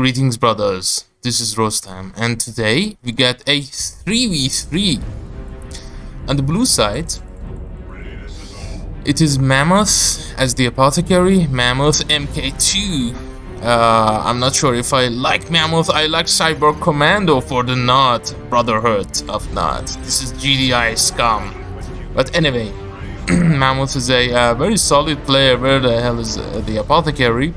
Greetings, brothers. This is Rostam, and today we get a 3v3. On the blue side, it is Mamouth as the apothecary, Mamouth MK2. I'm not sure if I like Mamouth. I like Cyborg Commando for the Nod Brotherhood of Nod. This is GDI scum. But anyway, Mamouth is a very solid player. Where the hell is the apothecary?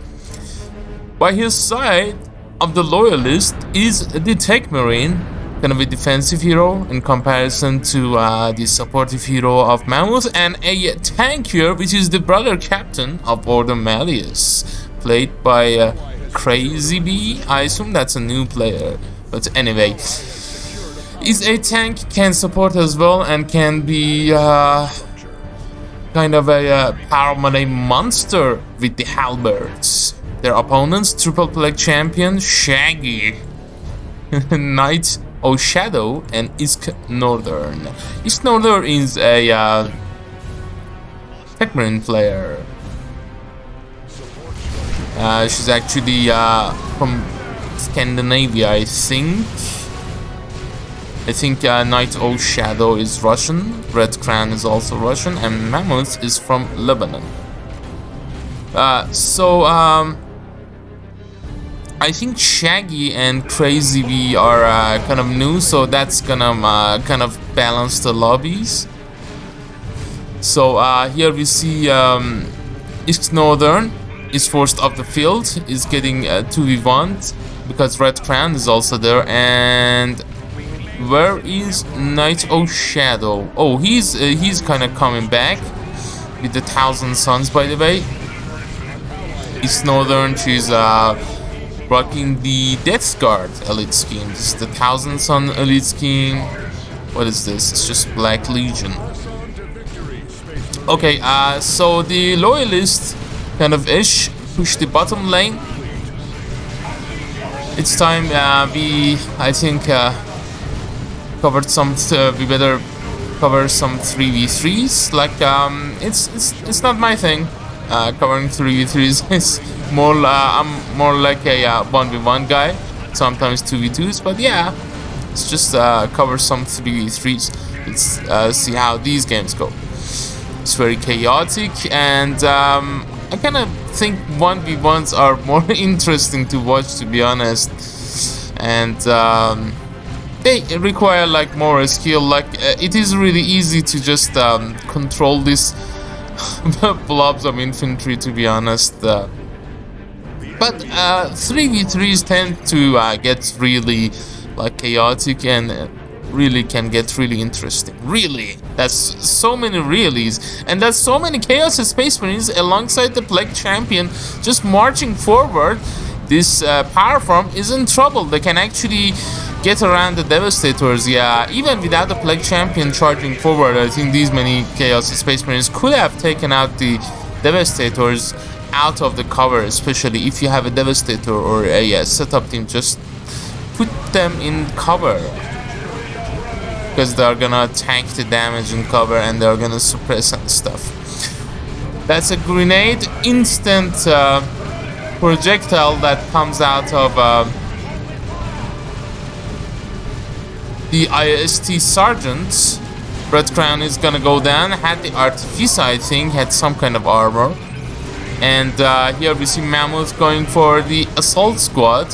By his side of the loyalist is the Tech Marine, kind of a defensive hero in comparison to the supportive hero of Mamouth, and a tankier, which is the brother captain of Order Malleus, played by Crazibi. I assume that's a new player, but anyway, is a tank, can support as well, and can be kind of a power money monster with the halberds. Their opponents, triple plague champion Shaggy, Knight of Shadow, and IskNorthen. IskNorthen is a Tech Marine player. She's actually from Scandinavia, I think. Knight of Shadow is Russian, RedCrown is also Russian, and Mamouth is from Lebanon. I think Shaggy and Crazibi are kind of new, so that's gonna kind of balance the lobbies. So here we see IskNorthen is forced off the field, is getting 2v1 because RedCrown is also there. And where is Knight of Shadow? Oh, he's kind of coming back with the 1,000 Suns, by the way. IskNorthen, she's rocking the Death Guard elite scheme. This is the 1,000 Sun elite scheme. What is this? It's just Black Legion. Okay, so the loyalist kind of ish push the bottom lane. It's time I think covered some. We better cover some 3v3s. Like it's not my thing. Covering 3v3s is more. I'm more like a 1v1 guy. Sometimes 2v2s, but yeah, let's just cover some 3v3s. Let's see how these games go. It's very chaotic, and I kind of think 1v1s are more interesting to watch, to be honest. And they require like more skill. Like it is really easy to just control this blobs of infantry, to be honest, but 3v3s tend to get really like chaotic and really can get really interesting. Really, that's so many reallys, and that's so many Chaos Space Marines alongside the Plague Champion just marching forward. This power form is in trouble. They can actually get around the Devastators. Yeah, even without the Plague Champion charging forward, I think these many Chaos Space Marines could have taken out the Devastators out of the cover, especially if you have a Devastator or a setup team. Just put them in cover, because they're gonna tank the damage in cover and they're gonna suppress and stuff. That's a grenade, instant projectile that comes out of the IST Sergeant. RedCrown is gonna go down. Had the Artificer, I think, had some kind of armor. And here we see Mamouth going for the Assault Squad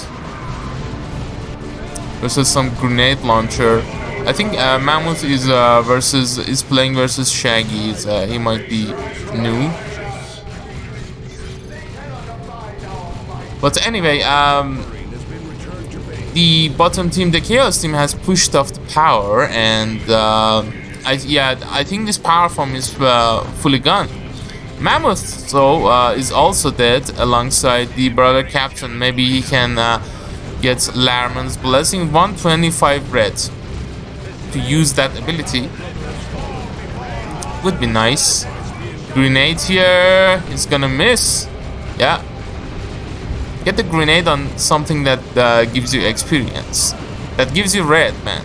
versus some grenade launcher. I think Mamouth is playing versus Shaggy. He might be new. But anyway, the bottom team, the Chaos team, has pushed off the power, and I think this power form is fully gone. Mamouth, though, is also dead alongside the brother captain. Maybe he can get Larman's Blessing. 125 red to use that ability would be nice. Grenade here is gonna miss. Yeah. Get the grenade on something that gives you experience. That gives you red, man.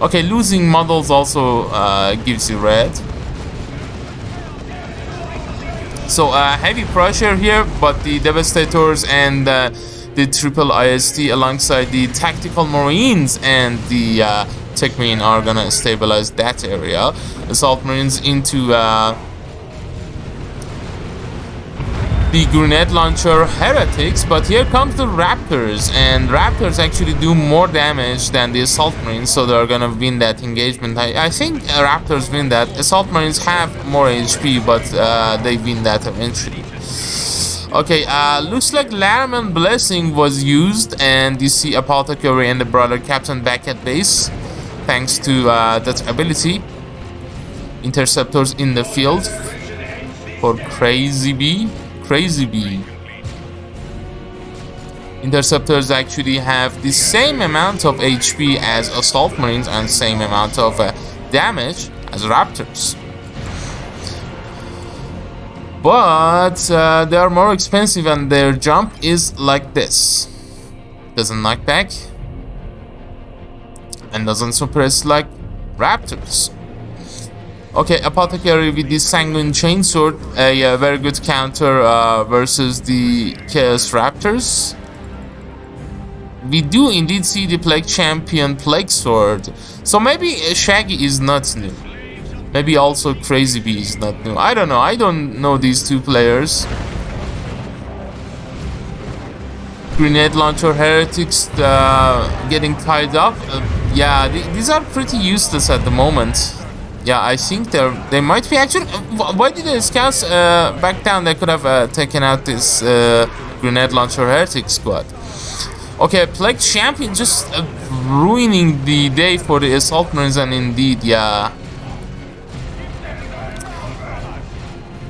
Okay, losing models also gives you red. So heavy pressure here, but the Devastators and the triple IST alongside the tactical marines and the tech marine are gonna stabilize that area. Assault marines into the grenade launcher heretics, but here comes the raptors, and raptors actually do more damage than the assault marines, so they're gonna win that engagement. I think raptors win that. Assault marines have more HP, but they win that eventually. Okay, looks like Lariman Blessing was used, and you see Apothecary and the brother captain back at base thanks to that ability. Interceptors in the field for Crazibi. Interceptors actually have the same amount of HP as assault marines and same amount of damage as raptors, but they are more expensive and their jump is like this. Doesn't knock back and doesn't suppress like raptors. Okay, Apothecary with the Sanguine Chainsword, a very good counter versus the Chaos Raptors. We do indeed see the Plague Champion Plague Sword, so maybe Shaggy is not new. Maybe also Crazibi is not new. I don't know. I don't know these two players. Grenade Launcher Heretics getting tied up. Yeah, these are pretty useless at the moment. Yeah, I think they might be actually. Why did the scouts back down? They could have taken out this Grenade Launcher Heretic squad. Okay, Plague Champion just ruining the day for the Assault Marines, and indeed, yeah.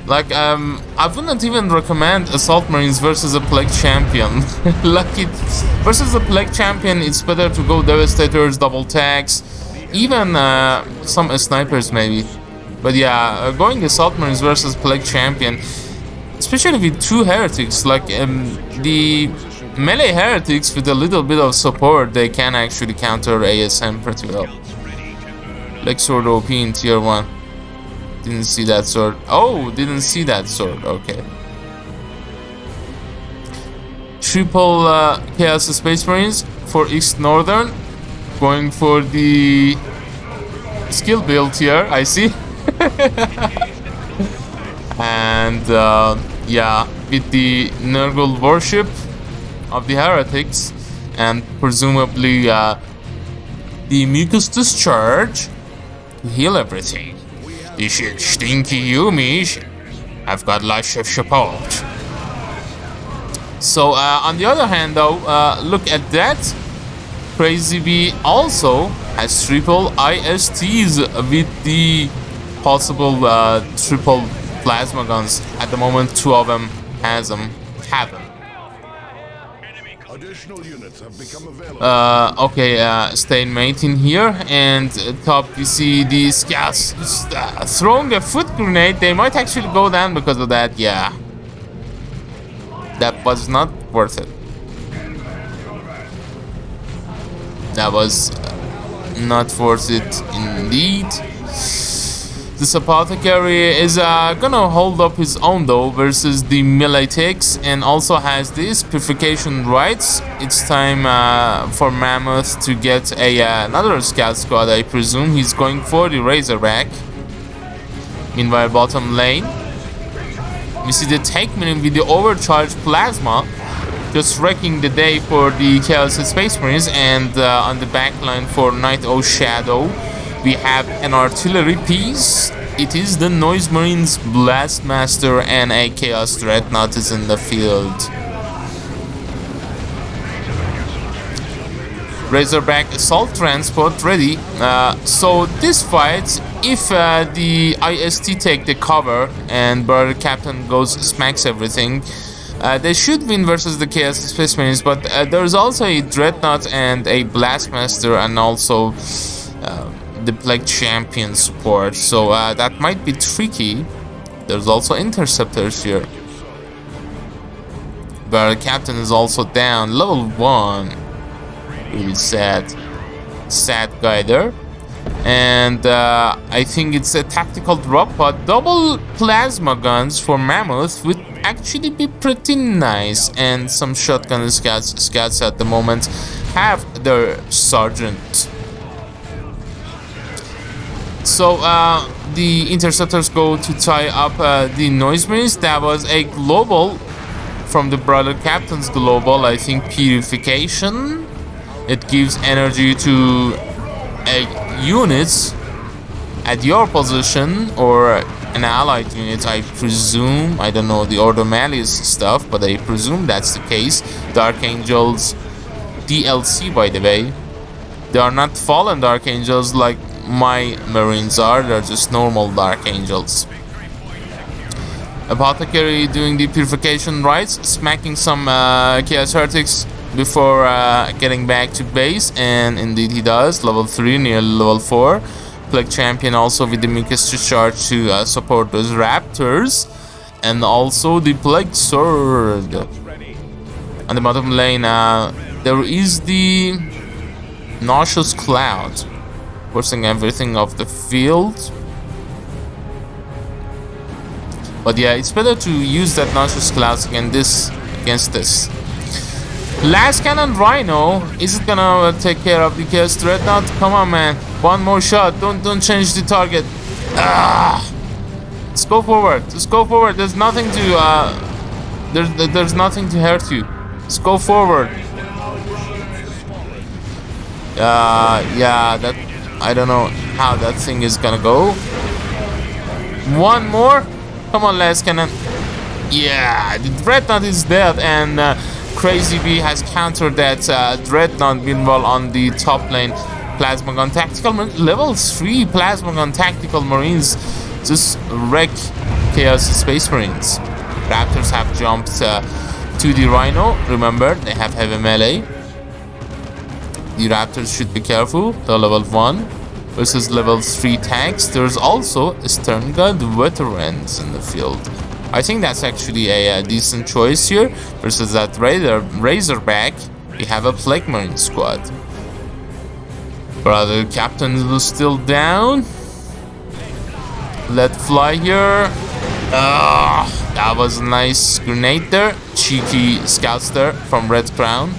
Like, I wouldn't even recommend Assault Marines versus a Plague Champion. Like, versus a Plague Champion, it's better to go Devastators, double tags. Even some snipers maybe, but yeah, going Assault Marines versus Plague Champion, especially with two heretics, like the melee heretics with a little bit of support, they can actually counter ASM pretty well. Like Sword OP in tier 1. Didn't see that sword. Oh, didn't see that sword. Okay. Triple Chaos Space Marines for IskNorthen. Going for the skill build here, I see. And yeah, with the Nurgle worship of the heretics, and presumably the mucus discharge to heal everything. This shit stinky, you mish. I've got lots of support. So on the other hand, though, look at that. Crazibi also has triple ISTs with the possible triple plasma guns. At the moment, 2 of them have them. Additional units have become available. Okay, stalemate in here, and top you see the scouts throwing a foot grenade. They might actually go down because of that. Yeah, that was not worth it. That was not worth it indeed. This Apothecary is gonna hold up his own though versus the melee techs, and also has this purification rights. It's time for Mamouth to get another scout squad. I presume he's going for the Razorback. Meanwhile, bottom lane, we see the Tech Marine with the overcharged plasma just wrecking the day for the Chaos Space Marines, and on the back line for Night O Shadow we have an artillery piece. It is the Noise Marines Blastmaster, and a Chaos Dreadnought is in the field. Razorback Assault Transport ready. So this fight, if the IST take the cover and Brother Captain goes smacks everything, they should win versus the Chaos Space Marines, but there's also a Dreadnought and a Blastmaster, and also the Plague Champion support, so that might be tricky. There's also Interceptors here. But Captain is also down, level 1. Really sad guy there. And I think it's a tactical drop, but double plasma guns for Mamouth with actually be pretty nice. And some shotgun scouts at the moment have their sergeant. So the interceptors go to tie up the noise marines. That was a global from the brother captain's global, I think, purification. It gives energy to units at your position or an allied unit, I presume. I don't know the Order Malleus stuff, but I presume that's the case. Dark Angels DLC, by the way. They are not fallen Dark Angels like my Marines are. They're just normal Dark Angels. Apothecary doing the purification rites, smacking some Chaos Heretics before getting back to base, and indeed he does. Level 3 near level 4. Plague Champion also with the Mucus Charge to support those Raptors, and also the Plague Sword. On the bottom lane there is the Nauseous Cloud forcing everything off the field. But yeah, it's better to use that Nauseous Cloud against this. Last Cannon Rhino, is it gonna take care of the Chaos Dreadnought? Come on, man. One more shot. Don't change the target. Let's go forward. Just go forward. There's nothing to there's nothing to hurt you. Let's go forward. Yeah, that I don't know how that thing is gonna go. One more. Come on, Last Cannon. Yeah, the Dreadnought is dead, and Crazibi has countered that Dreadnought. Meanwhile, on the top lane, Plasma Gun Tactical level 3 Plasma Gun Tactical Marines just wreck Chaos Space Marines. Raptors have jumped to the Rhino. Remember, they have heavy melee. The Raptors should be careful. The level 1 versus level 3 tanks. There's also Stern Guard veterans in the field. I think that's actually a decent choice here. Versus that Razorback, we have a Plague Marine squad. Brother Captain is still down. Let fly here. That was a nice grenade there. Cheeky scouts there from RedCrown.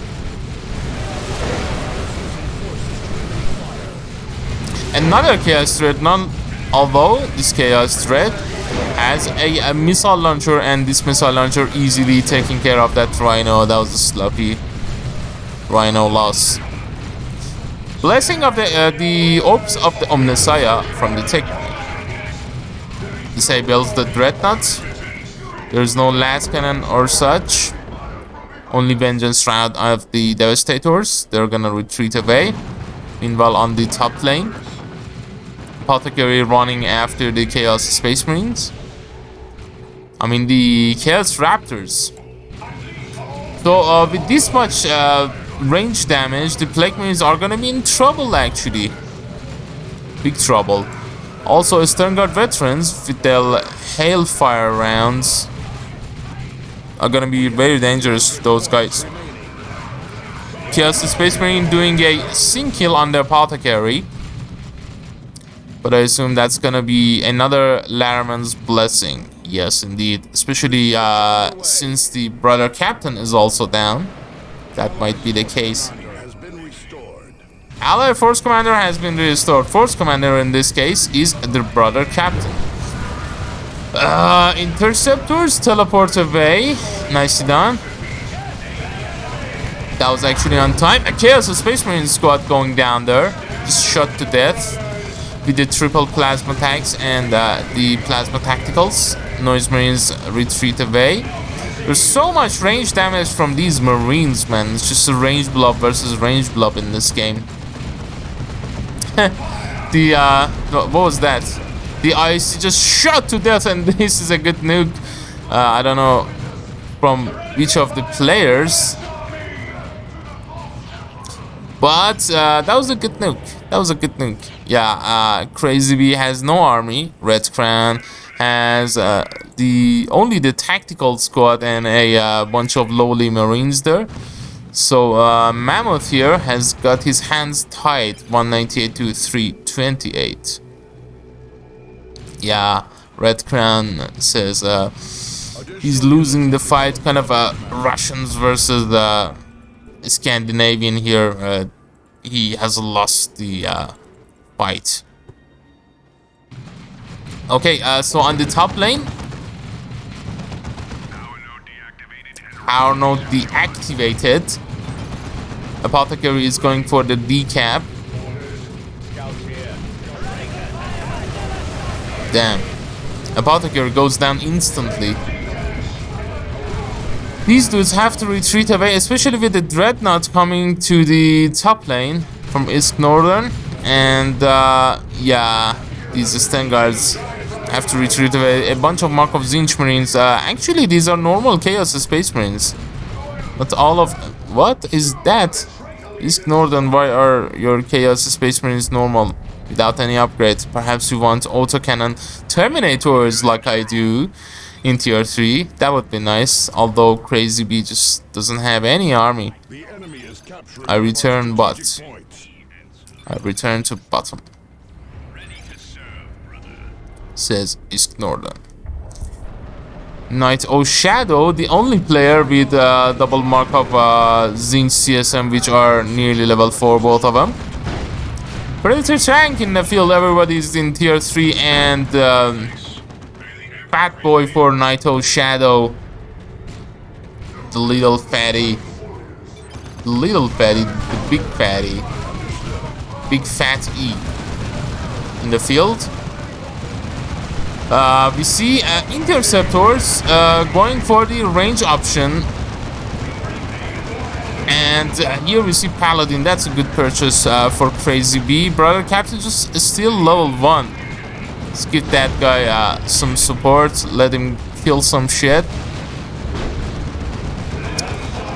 Another Chaos Threat, although this Chaos Threat has a missile launcher, and this missile launcher easily taking care of that Rhino. That was a sloppy Rhino loss. Blessing of the Orbs of the Omnissiah from the tech disables the Dreadnoughts. There's no Last Cannon or such. Only Vengeance round of the Devastators. They're gonna retreat away. Meanwhile, on the top lane, Apothecary running after the Chaos Space Marines. I mean the Chaos Raptors. So with this much range damage, the Plague Marines are gonna be in trouble actually. Big trouble. Also Stern Guard veterans with their Hailfire rounds are gonna be very dangerous to those guys. Chaos Space Marine doing a sync kill on the Apothecary. But I assume that's gonna be another Laraman's Blessing. Yes, indeed. Especially since the Brother Captain is also down. That might be the case. Ally Force Commander has been restored. Force Commander in this case is the Brother Captain. Interceptors teleport away. Nicely done. That was actually on time. A Chaos Space Marine squad going down there. Just shot to death with the triple plasma tanks and the plasma tacticals. Noise Marines retreat away. There's so much range damage from these Marines, man. It's just a range blob versus range blob in this game. What was that? The ice just shot to death, and this is a good nuke. I don't know from which of the players, but that was a good nuke. That was a good nuke. Yeah, Crazibi has no army. RedCrown has only the tactical squad and a bunch of lowly Marines there. So Mamouth here has got his hands tied. 198 to 328. Yeah, RedCrown says he's losing the fight. Kind of Russians versus the Scandinavian here. He has lost the fight. Okay, so on the top lane, power node deactivated. Apothecary is going for the decap. Damn. Apothecary goes down instantly. These dudes have to retreat away, especially with the Dreadnought coming to the top lane from IskNorthen. And yeah, these Sten guards have to retreat away. A bunch of Mark of Zinch Marines. Actually, these are normal Chaos Space Marines. Not all of... What is that? IskNorthen, why are your Chaos Space Marines normal without any upgrades? Perhaps you want autocannon Terminators like I do in tier 3. That would be nice. Although Crazibi just doesn't have any army. I return but I return to bottom. Says IskNorthen. Knight O Shadow, the only player with double mark of Zinch CSM, which are nearly level 4, both of them. Predator tank in the field, everybody's in tier 3, and Fat Boy for Knight O Shadow. The little fatty. The little fatty, the big fatty. Big fat E. In the field. We see interceptors going for the range option, and here we see Paladin. That's a good purchase for Crazibi. Brother Captain just is still level 1. Let's give that guy some support, let him kill some shit.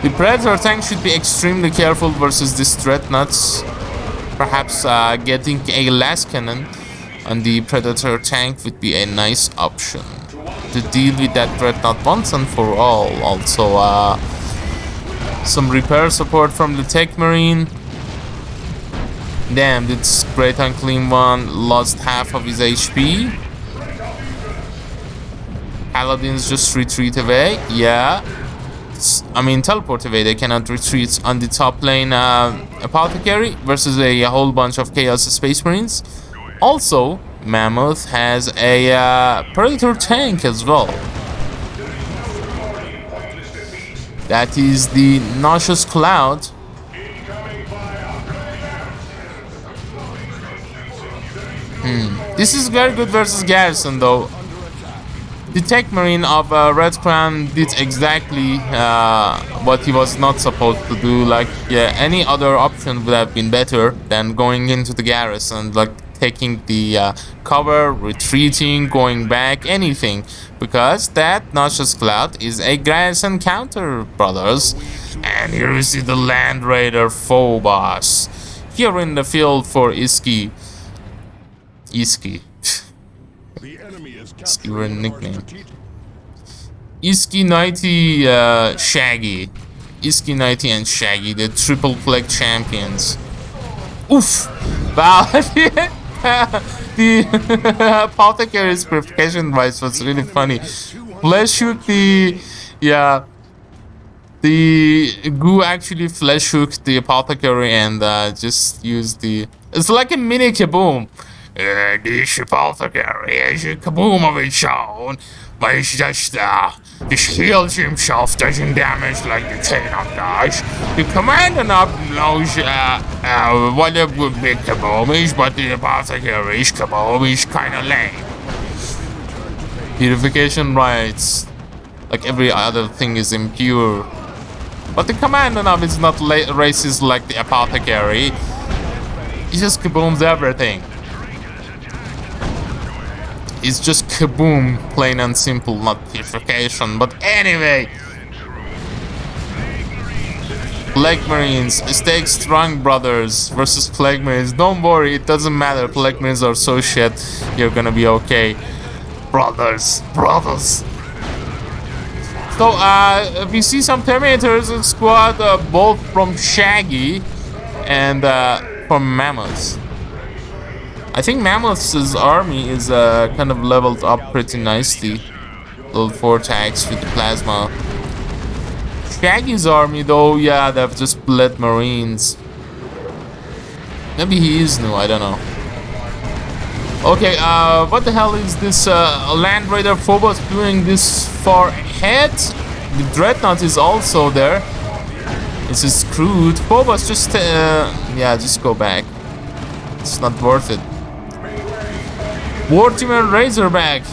The Predator tank should be extremely careful versus this Dreadnoughts. Perhaps getting a last cannon on the Predator tank would be a nice option to deal with that Dreadnought once and for all. Also, some repair support from the Tech Marine. Damn, this Great Unclean One lost half of his HP. Paladins just retreat away. Yeah. I mean, teleport away. They cannot retreat on the top lane. Apothecary versus a whole bunch of Chaos Space Marines. Also, Mamouth has a Predator tank as well. That is the Nauseous Cloud. This is very good versus Garrison though. The Tech Marine of RedCrown did exactly what he was not supposed to do. Like, yeah, any other option would have been better than going into the Garrison, like taking the cover, retreating, going back, anything. Because that Nauseous Cloud is a Garrison counter, brothers. And here we see the Land Raider Phobos. Here in the field for Iski. Iski were a nickname. Iski 90 Shaggy. Iski 90 and Shaggy, the triple plague champions. Oof! Wow! The Apothecary's purification device was really funny. Flesh hook the... Yeah. The goo actually flesh hooked the Apothecary and just used the... It's like a mini kaboom. This Apothecary is a kaboom of its own, but it's just heals himself, doesn't damage like the Tehran does. The commander knows what a big kaboom is, but the Apothecary's kaboom is kinda lame. Purification rites, like every other thing, is impure. But the commander is not racist like the Apothecary. He just kabooms everything. It's just kaboom, plain and simple, not purification. But anyway, Plague Marines, stay strong, brothers, versus Plague Marines. Don't worry, it doesn't matter. Plague Marines are so shit. You're gonna be okay, brothers. So we see some Terminators in squad, both from Shaggy and from Mamouth. I think Mamouth's army is kind of leveled up pretty nicely. Little vortex with the plasma. Shaggy's army though, yeah, they've just bled Marines. Maybe he is new, I don't know. Okay, what the hell is this Land Raider Phobos doing this far ahead? The Dreadnought is also there. This is screwed. Phobos, just yeah, just go back. It's not worth it. Warhammer Razorback.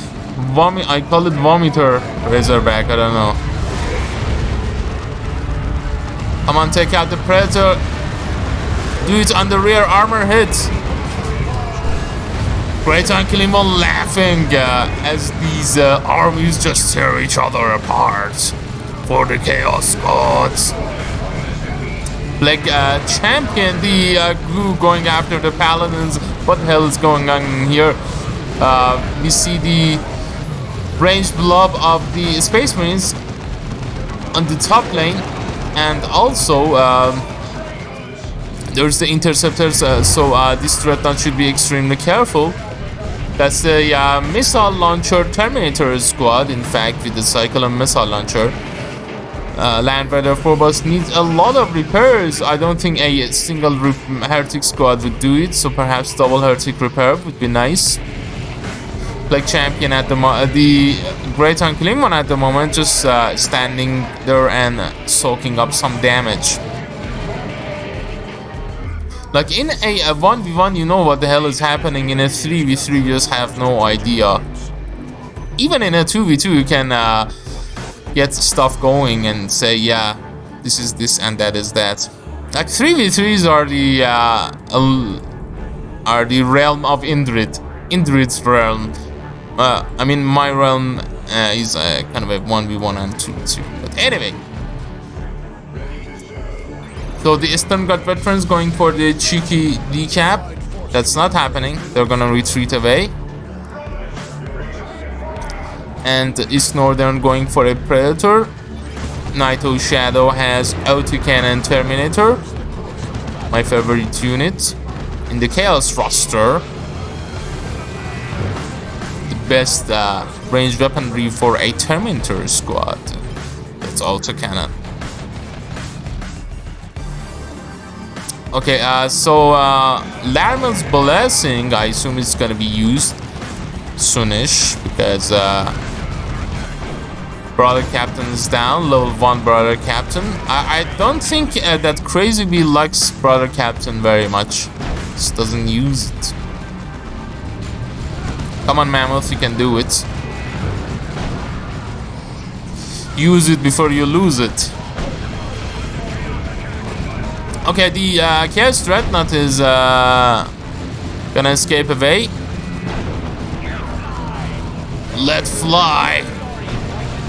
I call it Vomiter Razorback, I don't know. Come on, take out the Predator. Do it on the rear armor hit. Great Uncle Evil laughing as these armies just tear each other apart for the Chaos Gods. Black Champion, the glue going after the Paladins. What the hell is going on here? We see the ranged blob of the Space Marines on the top lane, and also there's the Interceptors, so this Dreadnought should be extremely careful. That's the Missile Launcher Terminator squad, in fact, with the Cyclone Missile Launcher. Land Raider Phobos needs a lot of repairs. I don't think a single Heretic squad would do it, so perhaps double Heretic repair would be nice. Black Champion at the Great Unclean One at the moment, just standing there and soaking up some damage. Like in a 1v1, you know what the hell is happening. In a 3v3, you just have no idea. Even in a 2v2, you can get stuff going and say, yeah, this is this and that is that. Like 3v3s are the realm of Indrid. Indrid's realm. I mean, my realm is kind of a 1v1 and 2v2. But anyway. So the Eastern God veterans going for the cheeky decap. That's not happening. They're gonna retreat away. And IskNorthen going for a Predator. Naito Shadow has Autocannon Terminator. My favorite unit. In the Chaos roster, the best ranged weaponry for a Terminator squad. That's Autocannon. Okay, so Larman's Blessing, I assume it's gonna be used soonish, because Brother Captain is down, level 1 Brother Captain. I don't think that Crazibi likes Brother Captain very much. Just doesn't use it. Come on, Mamouth, you can do it. Use it before you lose it. Okay, the Chaos Dreadnought is gonna escape away. Let fly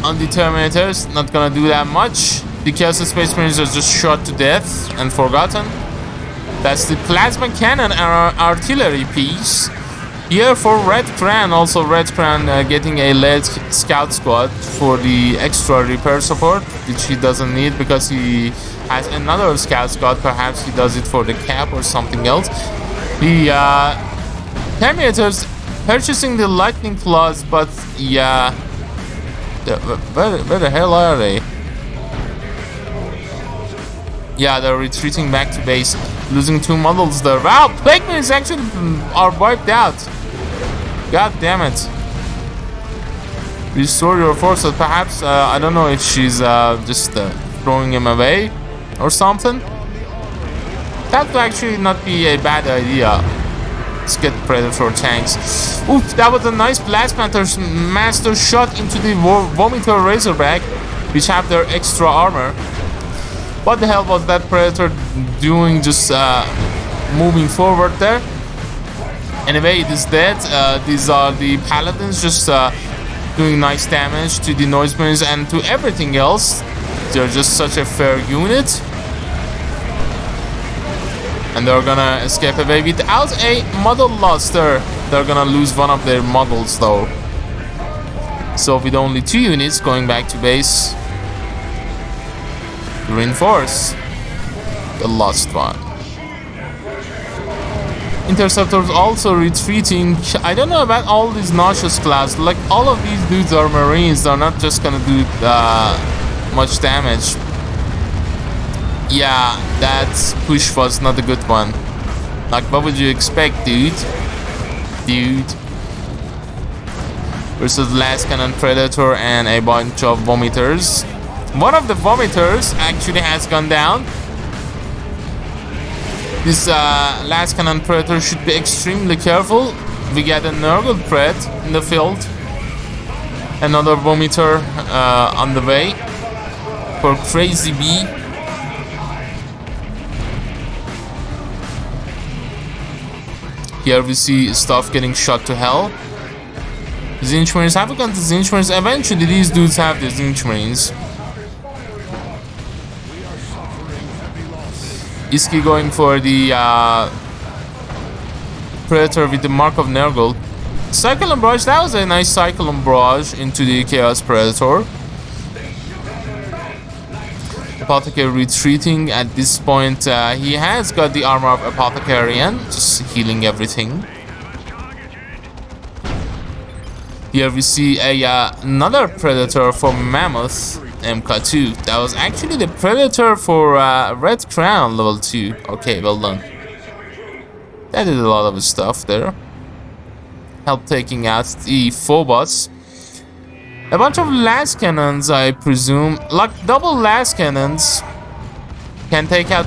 on the Terminators, not gonna do that much. The Chaos Space Marines are just shot to death and forgotten. That's the Plasma Cannon artillery piece. Here for RedCrown, also RedCrown getting a lead scout squad for the extra repair support, which he doesn't need because he has another scout squad. Perhaps he does it for the cap or something else. The Terminators purchasing the lightning claws, but yeah, where the hell are they? Yeah, they're retreating back to base, losing 2 models there. Wow, Plague Marines actually are wiped out. God damn it. Restore your forces. Perhaps, I don't know if she's just throwing him away or something. That would actually not be a bad idea. Let's get Predator tanks. Oof, that was a nice Blast Master shot into the Vomiter Razorback, which have their extra armor. What the hell was that Predator doing, just moving forward there? Anyway, it is dead. These are the Paladins just doing nice damage to the Noise Marines and to everything else. They're just such a fair unit. And they're gonna escape away without a model loss there. They're gonna lose one of their models though. So with only 2 units going back to base to reinforce the lost one. Interceptors also retreating. I don't know about all these nauseous class. Like, all of these dudes are Marines. They're not just gonna do much damage. Yeah, that push was not a good one. Like, what would you expect, dude? Versus last cannon predator and a bunch of vomiters. One of the vomiters actually has gone down. This last cannon predator should be extremely careful. We get a Nurgle pred in the field. Another vomiter on the way for Crazibi. Here we see stuff getting shot to hell. Zinch Marines, have we got the Zinch Marines? Eventually these dudes have the Zinch Marines. Iski going for the Predator with the Mark of Nurgle. Cyclone Barrage, that was a nice Cyclone Barrage into the Chaos Predator. Apothecary retreating at this point. He has got the armor of Apothecarian, just healing everything. Here we see another Predator for Mamouth MK2. That was actually the Predator for RedCrown level 2. Okay, well done. That did a lot of stuff there. Help taking out the Phobos. A bunch of las cannons, I presume. Like, double las cannons can take out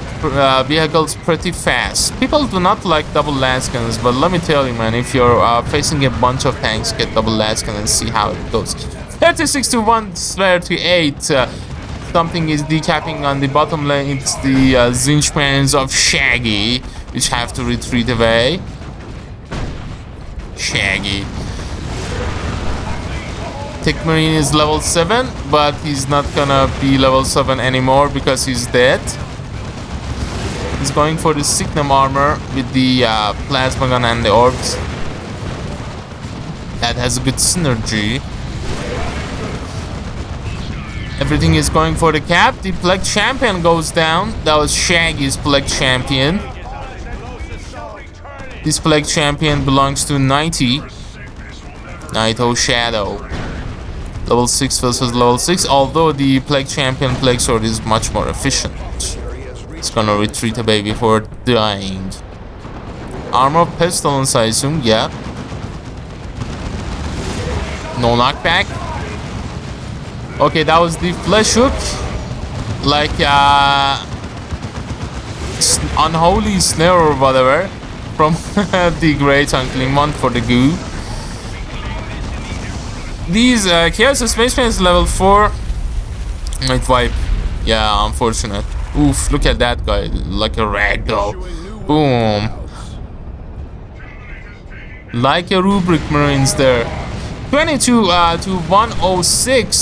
vehicles pretty fast. People do not like double las cannons, but let me tell you, man, if you're facing a bunch of tanks, get double las cannons, see how it goes. 36 to 138. Something is decapping on the bottom lane. It's the Zinch Marines of Shaggy, which have to retreat away. Shaggy. Tech Marine is level 7, but he's not gonna be level 7 anymore because he's dead. He's going for the Signum armor with the plasma gun and the orbs. That has a good synergy. Everything is going for the cap. The Plague Champion goes down. That was Shaggy's Plague Champion. This Plague Champion belongs to 90. Naito Shadow. Level 6 versus level 6, although the Plague Champion Plague Sword is much more efficient. It's gonna retreat away before dying. Armor of Pestilence, I assume, yeah. No knockback. Okay, that was the Flesh Hook. Like, Unholy Snare or whatever. From the Great Unclean One for the goo. These Chaos Spaceman is level 4. Might wipe. Yeah, unfortunate. Oof, look at that guy. Like a ragdoll. Boom. Like a rubric Marines there. 22 to 106.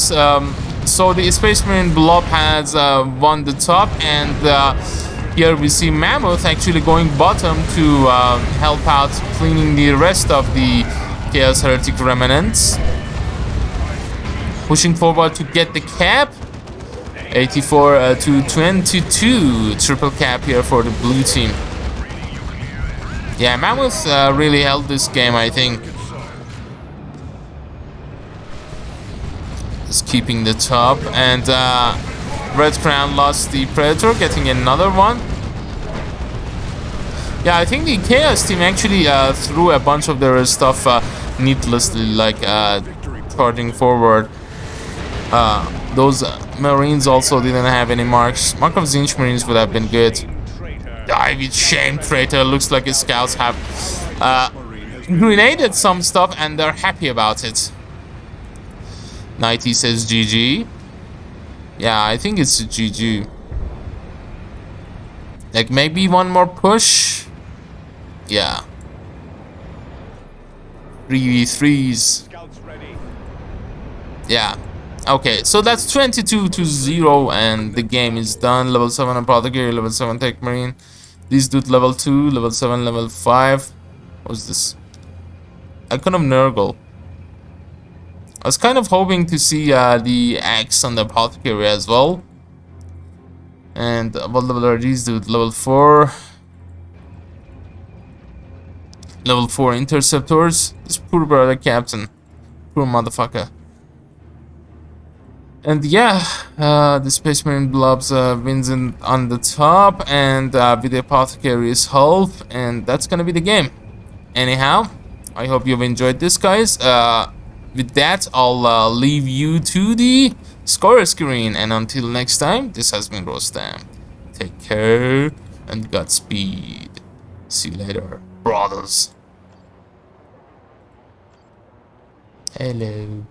So the Space Marine blob has won the top. And here we see Mamouth actually going bottom to help out cleaning the rest of the Chaos Heretic remnants. Pushing forward to get the cap. 84 to 22. Triple cap here for the blue team. Yeah, Mammoth really held this game, I think. Just keeping the top. And RedCrown lost the Predator, getting another one. Yeah, I think the Chaos team actually threw a bunch of their stuff needlessly, like charging forward. Those Marines also didn't have any marks. Mark of Zinch Marines would have been good. Die with shame, traitor. Looks like his scouts have grenaded some stuff and they're happy about it. 90 says GG. Yeah, I think it's a GG. Like maybe one more push. Yeah. 3v3s. Yeah. Okay, so that's 22 to 0 and the game is done. Level 7 Apothecary, level 7 Tech Marine. This dude level 2, level 7, level 5. What's this? Icon of Nurgle. I was kind of hoping to see the axe on the Apothecary as well. And what level are these dudes? Level 4. Level 4 interceptors. This poor brother captain. Poor motherfucker. And yeah, the Space Marine blobs wins on the top, and with the Apothecary's help, and that's gonna be the game. Anyhow, I hope you've enjoyed this, guys. With that, I'll leave you to the score screen, and until next time, this has been Rostam. Take care and Godspeed. See you later, brothers. Hello.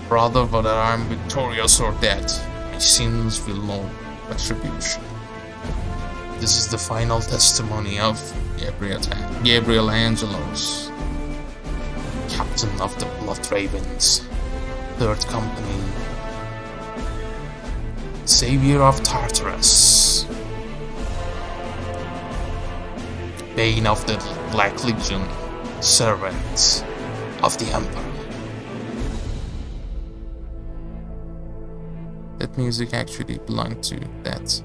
Rather whether I'm victorious or dead, my sins will know retribution. This is the final testimony of Gabriel Angelos, captain of the Blood Ravens, 3rd Company, savior of Tartarus, bane of the Black Legion, servant of the Emperor. That music actually belonged to that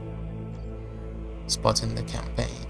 spot in the campaign.